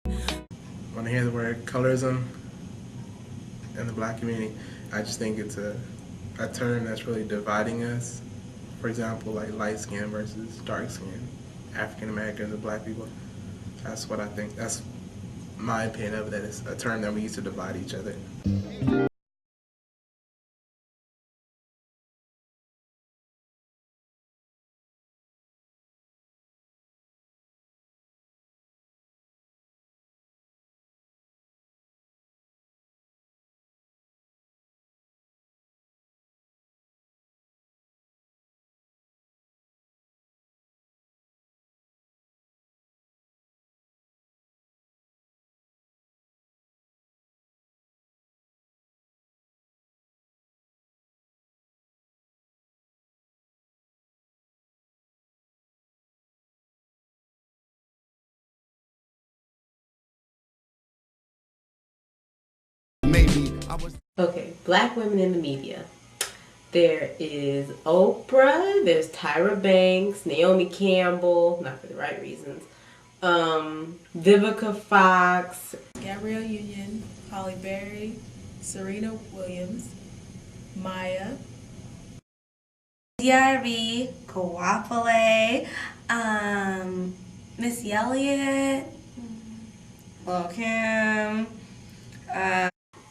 When I hear the word colorism in the black community, I just think it's a term that's really dividing us. For example, like light skin versus dark skin, African Americans and black people. That's what I think. That's my opinion of that. It's a term that we use to divide each other. Okay, black women in the media. There is Oprah, there's Tyra Banks, Naomi Campbell, not for the right reasons, Vivica Fox, Gabrielle Union, Holly Berry, Serena Williams, Maya, DRB, Kawapale, Miss Elliott, Lil Kim.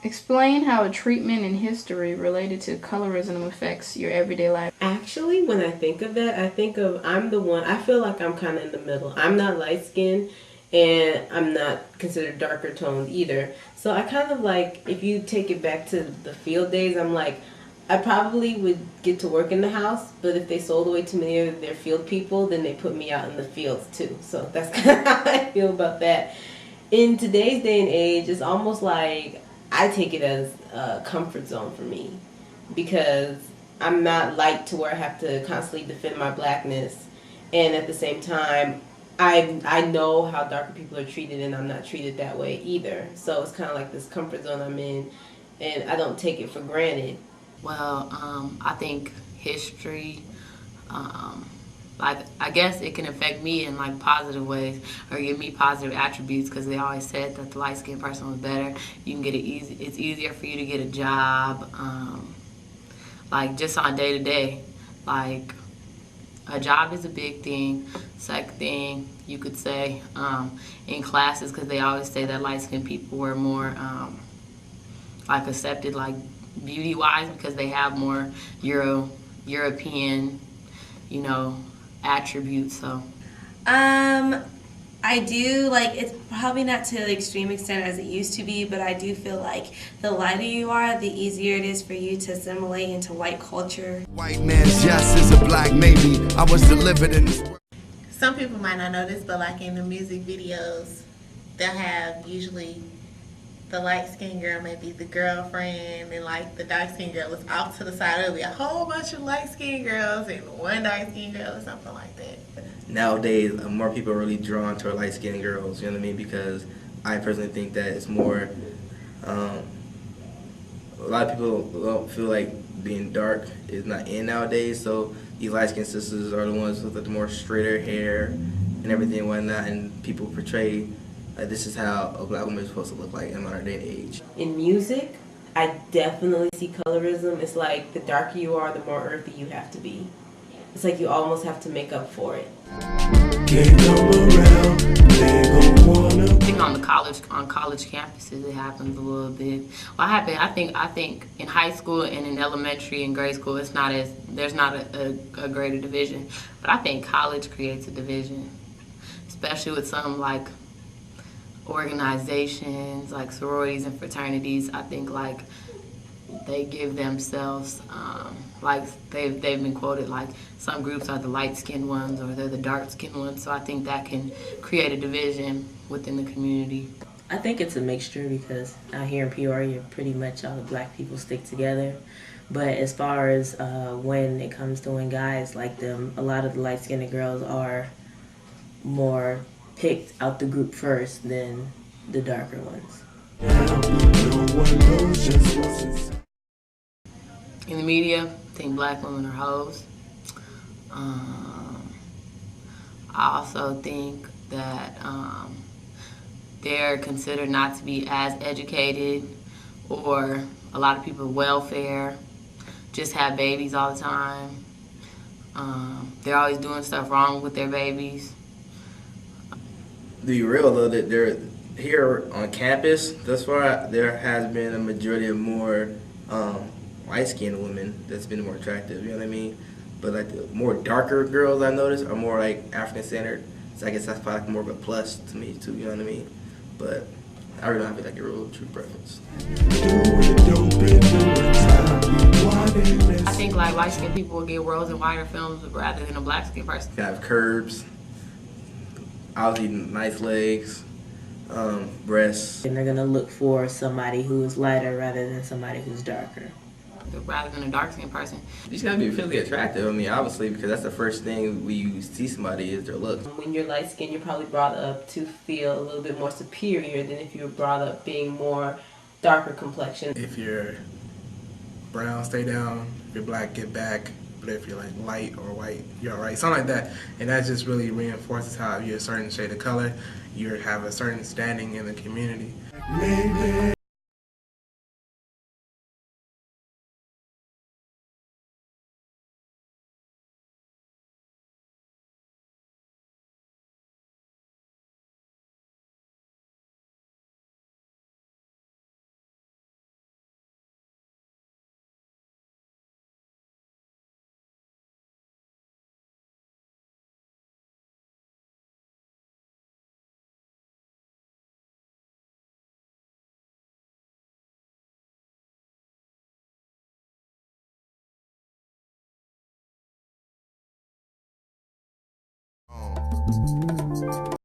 Explain how a treatment in history related to colorism affects your everyday life. Actually, when I think of that, I think of I'm the one, I feel like I'm kind of in the middle. I'm not light skinned and I'm not considered darker toned either. So I kind of like, if you take it back to the field days, I'm like, I probably would get to work in the house, but if they sold away too many of their field people, then they put me out in the fields too. So that's kind of how I feel about that. In today's day and age, it's almost like I take it as a comfort zone for me because I'm not light to where I have to constantly defend my blackness, and at the same time I know how darker people are treated and I'm not treated that way either. So it's kind of like this comfort zone I'm in and I don't take it for granted. Well, I think history, like I guess it can affect me in like positive ways or give me positive attributes because they always said that the light skinned person was better. You can get it easy. It's easier for you to get a job. Like just on day to day, like a job is a big thing. Second thing you could say in classes because they always say that light skinned people were more like accepted like beauty wise because they have more European, you know, attributes. So I do, like, it's probably not to the extreme extent as it used to be, but I do feel like the lighter you are, the easier it is for you to assimilate into white culture. White man's yes is a black maybe. I was delivered in this world. Some people might not know this, but like in the music videos, they'll have usually the light-skinned girl may be the girlfriend, and like the dark-skinned girl is off to the side. There'll be a whole bunch of light-skinned girls and one dark-skinned girl or something like that. Nowadays, more people are really drawn to light-skinned girls, you know what I mean? Because I personally think that it's more, a lot of people don't feel like being dark is not in nowadays, so these light-skinned sisters are the ones with the more straighter hair and everything and whatnot, and people portray like this is how a black woman is supposed to look like in modern day and age. In music, I definitely see colorism. It's like the darker you are, the more earthy you have to be. It's like you almost have to make up for it. I think on college campuses it happens a little bit. Well, I think in high school and in elementary and grade school there's not a greater division. But I think college creates a division, especially with some like organizations like sororities and fraternities. I think like they give themselves like they've been quoted like some groups are the light-skinned ones or they're the dark-skinned ones, so I think that can create a division within the community. I think it's a mixture because out here in Peoria pretty much all the black people stick together, but as far as when it comes to when guys like them, a lot of the light-skinned girls are more picked out the group first than the darker ones. In the media, I think black women are hoes. I also think that they're considered not to be as educated, or a lot of people welfare, just have babies all the time. They're always doing stuff wrong with their babies. To be real though, that they're here on campus thus far, there has been a majority of more light-skinned women that's been more attractive. You know what I mean? But like the more darker girls I noticed are more like African-centered. So I guess that's probably like more of a plus to me too. You know what I mean? But I really don't have like a real true preference. I think like light-skinned people will get roles in wider films rather than a black-skinned person. You have curves, obviously nice legs, breasts. And they're gonna look for somebody who is lighter rather than somebody who's darker. Rather than a dark-skinned person. You just gotta be physically attractive. I mean, obviously, because that's the first thing when you see somebody is their looks. When you're light skinned, you're probably brought up to feel a little bit more superior than if you were brought up being more darker complexion. If you're brown, stay down. If you're black, get back. But if you're like light or white, you're all right. Something like that. And that just really reinforces how if you're a certain shade of color, you have a certain standing in the community. Maybe. Oh.